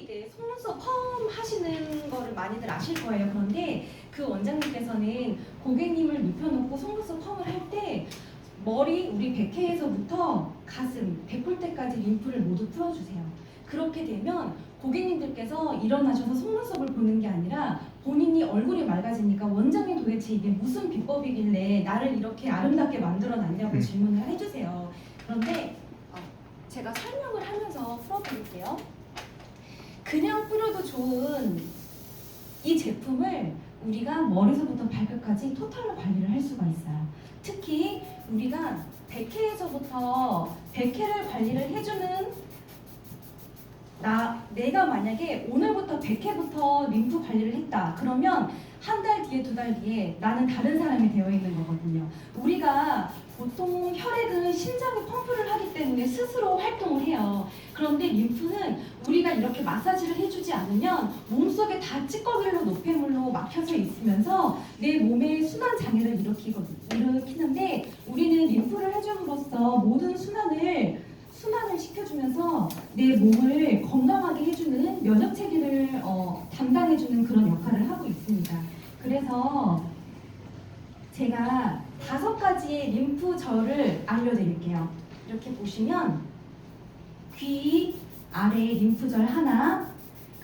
이제 속눈썹 펌 하시는 거를 많이들 아실 거예요. 그런데 그 원장님께서는 고객님을 눕혀놓고 속눈썹 펌을 할 때 머리 우리 백회에서부터 가슴, 백골대까지 림프를 모두 풀어주세요. 그렇게 되면 고객님들께서 일어나셔서 속눈썹을 보는 게 아니라 본인이 얼굴이 맑아지니까 원장님 도대체 이게 무슨 비법이길래 나를 이렇게 아름답게 만들어놨냐고 질문을 해주세요. 그런데 제가 설명을 하면서 풀어드릴게요. 그냥 뿌려도 좋은 이 제품을 우리가 머리서부터 발끝까지 토탈로 관리를 할 수가 있어요. 특히 우리가 백회에서부터 백회를 관리를 해주는 내가 만약에 오늘부터 100회부터 림프 관리를 했다. 그러면 한 달 뒤에, 두 달 뒤에 나는 다른 사람이 되어 있는 거거든요. 우리가 보통 혈액은 심장이 펌프를 하기 때문에 스스로 활동을 해요. 그런데 림프는 우리가 이렇게 마사지를 해주지 않으면 몸속에 다 찌꺼기로 노폐물로 막혀서 있으면서 내 몸의 순환 장애를 일으키는데 우리는 림프를 해줌으로써 모든 순환을 시켜주면서 내 몸을 건강하게 해주는 면역 체계를 담당해주는 그런 역할을 하고 있습니다. 그래서 제가 5가지의 림프절을 알려드릴게요. 이렇게 보시면 귀 아래에 림프절 하나,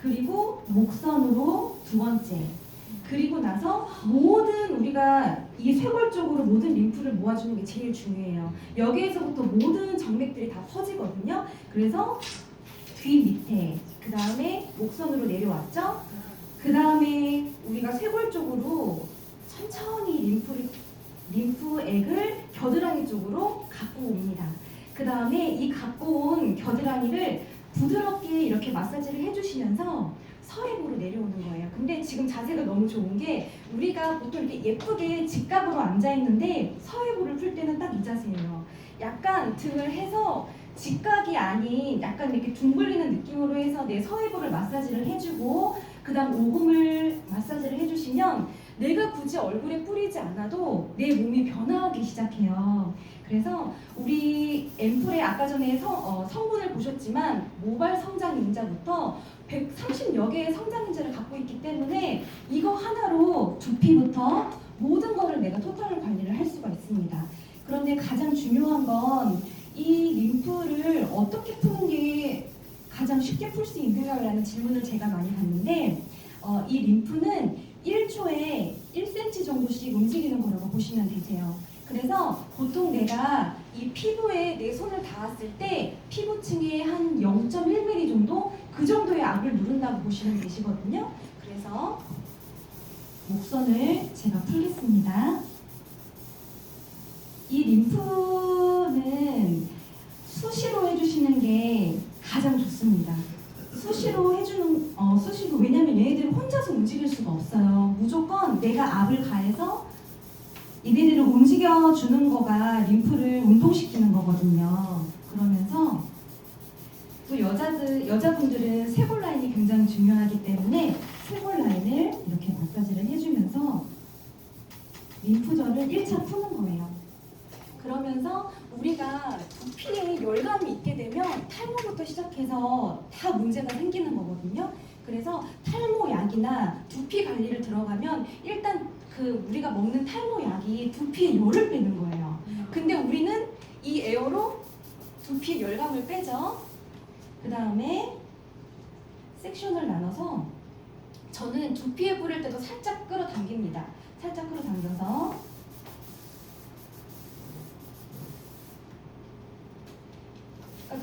그리고 목선으로 2번째, 그리고 나서 모든 우리가 이 쇄골 쪽으로 모든 림프를 모아주는 게 제일 중요해요. 여기에서부터 모든 정맥들이 다 퍼지거든요. 그래서 귀 밑에, 그 다음에 목선으로 내려왔죠. 그 다음에 우리가 쇄골 쪽으로 천천히 림프액을 겨드랑이 쪽으로 갖고 옵니다. 그 다음에 이 갖고 온 겨드랑이를 부드럽게 이렇게 마사지를 해주시면서 서해부로 내려오는 거예요. 근데 지금 자세가 너무 좋은 게 우리가 보통 이렇게 예쁘게 직각으로 앉아있는데 서해부를 풀 때는 딱 이 자세예요. 약간 등을 해서 직각이 아닌 약간 이렇게 둥글리는 느낌으로 해서 내 서해부를 마사지를 해주고 그 다음 오금을 마사지를 해주시면 내가 굳이 얼굴에 뿌리지 않아도 내 몸이 변화하기 시작해요. 그래서 우리 앰플에 아까 전에 성분을 보셨지만 모발 성장 인자부터 130여 개의 성장 인자를 갖고 있기 때문에 이거 하나로 두피부터 모든 거를 내가 토탈을 관리를 할 수가 있습니다. 그런데 가장 중요한 건 이 림프를 어떻게 푸는 게 가장 쉽게 풀 수 있는가라는 질문을 제가 많이 받는데 이 림프는 1초에 1cm 정도씩 움직이는 거라고 보시면 되세요. 그래서 보통 내가 이 피부에 내 손을 닿았을 때 피부층에 한 0.1mm 정도 그 정도의 압을 누른다고 보시면 되시거든요. 그래서 목선을 제가 풀겠습니다. 이 림프는 수시로 해주시는 게 가장 좋습니다. 수시로 해주는 수시로 왜냐면 얘네들은 혼자서 움직일 수가 없어요. 무조건 내가 압을 가해서 얘네들을 움직여주는 거가 림프를 운동시키는 거거든요. 그러면서 또 여자분들은 쇄골 라인이 굉장히 중요하기 때문에 쇄골 라인을 이렇게 마사지를 해주면서 림프절을 1차 푸는 거예요. 그러면서 우리가 두피에 열감이 있게 되면 탈모부터 시작해서 다 문제가 생기는 거거든요. 그래서 탈모약이나 두피 관리를 들어가면 일단 우리가 먹는 탈모약이 두피에 열을 빼는 거예요. 근데 우리는 이 에어로 두피의 열감을 빼죠. 그 다음에 섹션을 나눠서 저는 두피에 뿌릴 때도 살짝 끌어당깁니다. 살짝 끌어당겨서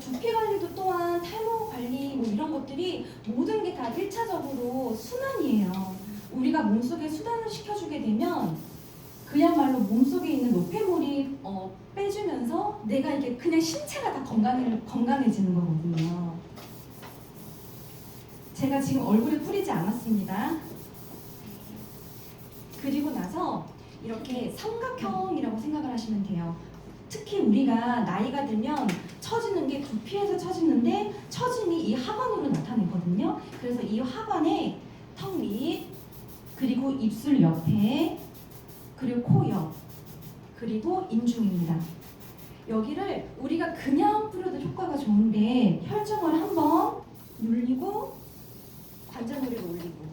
두피 관리도 또한 탈모 관리 뭐 이런 것들이 모든 게 다 1차적으로 순환이에요. 우리가 몸속에 순환을 시켜주게 되면 그야말로 몸속에 있는 노폐물이 빼주면서 내가 이게 그냥 신체가 다 건강해지는 거거든요. 제가 지금 얼굴에 뿌리지 않았습니다. 그리고 나서 이렇게 삼각형이라고 생각을 하시면 돼요. 특히 우리가 나이가 들면 처지는 게 두피에서 처지는데 처짐이 이 하관으로 나타내거든요. 그래서 이 하관에 턱 밑, 그리고 입술 옆에, 그리고 코 옆, 그리고 인중입니다. 여기를 우리가 그냥 뿌려도 효과가 좋은데 혈정을 한번 눌리고 관자놀이로 올리고,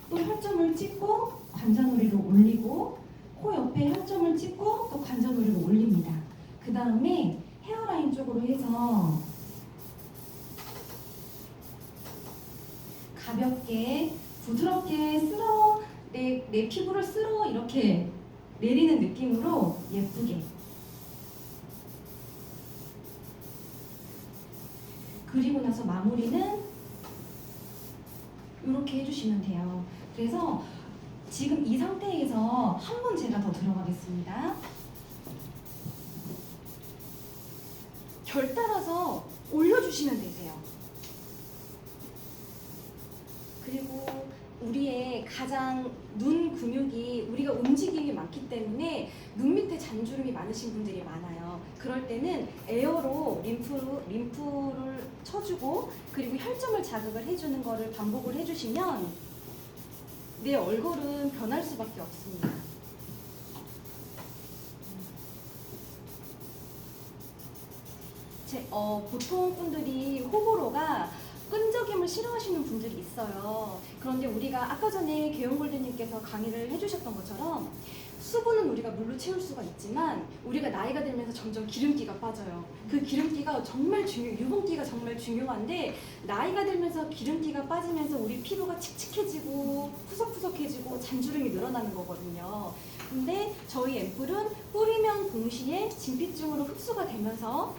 또 혈점을 찍고 관자놀이로 올리고, 코 옆에 혈점을 찍고 또 관자놀이로 올립니다. 그 다음에 헤어라인 쪽으로 해서 가볍게 부드럽게 쓸어 내 피부를 쓸어 이렇게 내리는 느낌으로 예쁘게. 그리고 나서 마무리는 이렇게 해주시면 돼요. 그래서 지금 이 상태에서 한 번 제가 더 들어가겠습니다. 결 따라서 올려주시면 되세요. 그리고 우리의 가장 눈 근육이 우리가 움직임이 많기 때문에 눈 밑에 잔주름이 많으신 분들이 많아요. 그럴 때는 에어로 림프를 쳐주고 그리고 혈점을 자극을 해주는 거를 반복을 해주시면 내 얼굴은 변할 수밖에 없습니다. 보통 분들이 호불호가 끈적임을 싫어하시는 분들이 있어요. 그런데 우리가 아까 전에 개용골드님께서 강의를 해주셨던 것처럼 수분은 우리가 물로 채울 수가 있지만 우리가 나이가 들면서 점점 기름기가 빠져요. 그 기름기가 정말 유분기가 정말 중요한데 나이가 들면서 기름기가 빠지면서 우리 피부가 칙칙해지고 푸석푸석해지고 잔주름이 늘어나는 거거든요. 근데 저희 앰플은 뿌리면 동시에 진피층으로 흡수가 되면서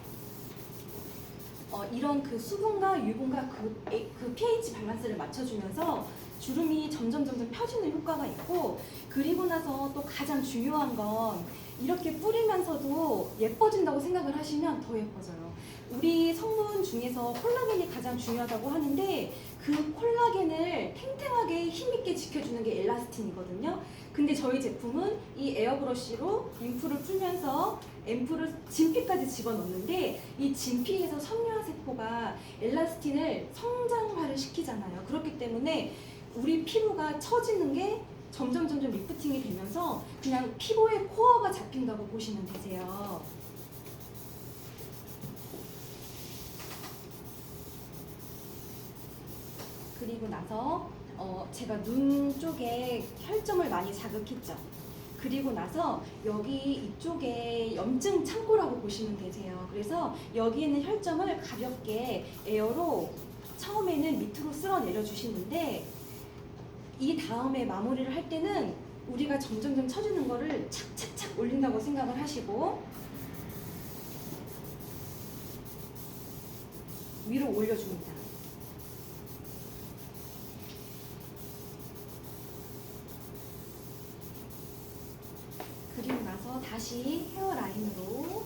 이런 그 수분과 유분과 그 pH 밸런스를 맞춰주면서 주름이 점점 펴지는 효과가 있고, 그리고 나서 또 가장 중요한 건 이렇게 뿌리면서도 예뻐진다고 생각을 하시면 더 예뻐져요. 우리 성분 중에서 콜라겐이 가장 중요하다고 하는데 그 콜라겐을 탱탱하게 힘있게 지켜주는 게 엘라스틴이거든요. 근데 저희 제품은 이 에어브러쉬로 림프를 풀면서 앰플을 진피까지 집어넣는데 이 진피에서 섬유화세포가 엘라스틴을 성장화를 시키잖아요. 그렇기 때문에 우리 피부가 처지는 게 점점 리프팅이 되면서 그냥 피부의 코어가 잡힌다고 보시면 되세요. 그리고 나서 제가 눈 쪽에 혈점을 많이 자극했죠. 그리고 나서 여기 이쪽에 염증 창고라고 보시면 되세요. 그래서 여기 있는 혈점을 가볍게 에어로 처음에는 밑으로 쓸어 내려주시는데 이 다음에 마무리를 할 때는 우리가 점점 쳐주는 거를 착착착 올린다고 생각을 하시고 위로 올려줍니다. 그리고 나서 다시 헤어라인으로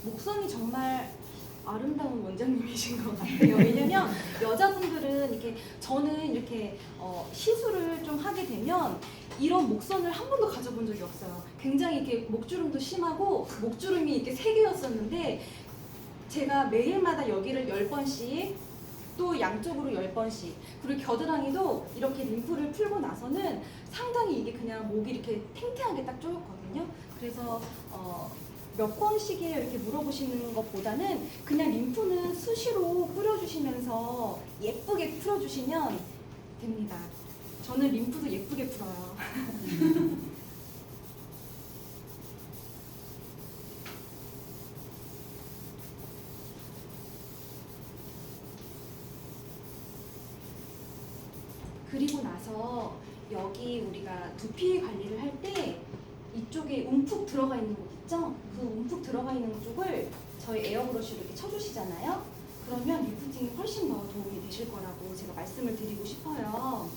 목선이 정말 아름다운 원장님이신 것 같아요. 왜냐면 여자분들은 이렇게 저는 이렇게 시술을 좀 하게 되면 이런 목선을 한 번도 가져본 적이 없어요. 굉장히 이렇게 목주름도 심하고 목주름이 이렇게 3개였었는데 제가 매일마다 여기를 10번씩 또 양쪽으로 10번씩 그리고 겨드랑이도 이렇게 림프를 풀고 나서는 상당히 이게 그냥 목이 이렇게 탱탱하게 딱 조였거든요. 그래서 몇 번씩이에요 이렇게 물어보시는 것보다는 그냥 림프는 수시로 뿌려주시면서 예쁘게 풀어주시면 됩니다. 저는 림프도 예쁘게 풀어요. 그리고 나서 여기 우리가 두피 관리를 할 때 이쪽에 움푹 들어가 있는 곳 있죠? 그 움푹 들어가 있는 쪽을 저희 에어브러쉬로 이렇게 쳐주시잖아요. 그러면 리프팅이 훨씬 더 도움이 되실 거라고 제가 말씀을 드리고 싶어요.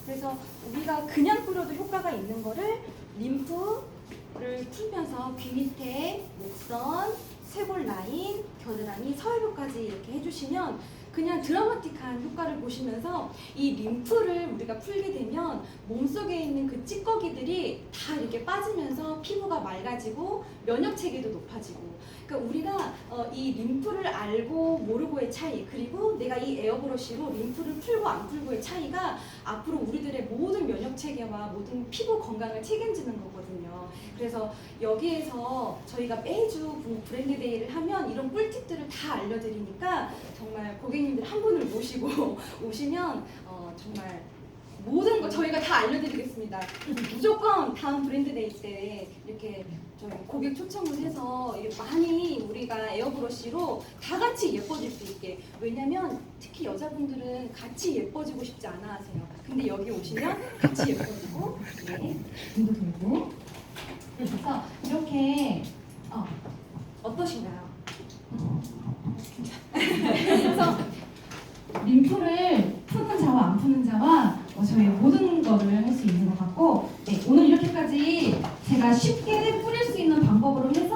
그래서 우리가 그냥 뿌려도 효과가 있는 거를 림프를 풀면서 귀 밑에 목선, 쇄골 라인, 겨드랑이, 서해부까지 이렇게 해주시면 그냥 드라마틱한 효과를 보시면서 이 림프를 우리가 풀게 되면 몸속에 있는 그 찌꺼기들이 다 이렇게 빠지면서 피부가 맑아지고 면역 체계도 높아지고, 그러니까 우리가 이 림프를 알고 모르고의 차이, 그리고 내가 이 에어브러쉬로 림프를 풀고 안 풀고의 차이가 앞으로 우리들의 모든 면역 체계와 모든 피부 건강을 책임지는 거거든요. 그래서 여기에서 저희가 매주 브랜드 데이를 하면 이런 꿀팁들을 다 알려드리니까 정말 고객님들 한 분을 모시고 오시면 정말 모든 거 저희가 다 알려드리겠습니다. 무조건 다음 브랜드 데이 때 이렇게 저희 고객 초청을 해서 이렇게 많이 우리가 에어브러쉬로 다 같이 예뻐질 수 있게. 왜냐면 특히 여자분들은 같이 예뻐지고 싶지 않아 하세요. 근데 여기 오시면 같이 예뻐지고, 네, 눈도 돌고. 그래서 이렇게 어떠신가요? 그래서 림프를 푸는 자와 안 푸는 자와 저희 모든 거를 할 수 있는 것 같고, 네, 오늘 이렇게까지 제가 쉽게 뿌릴 수 있는 방법으로 해서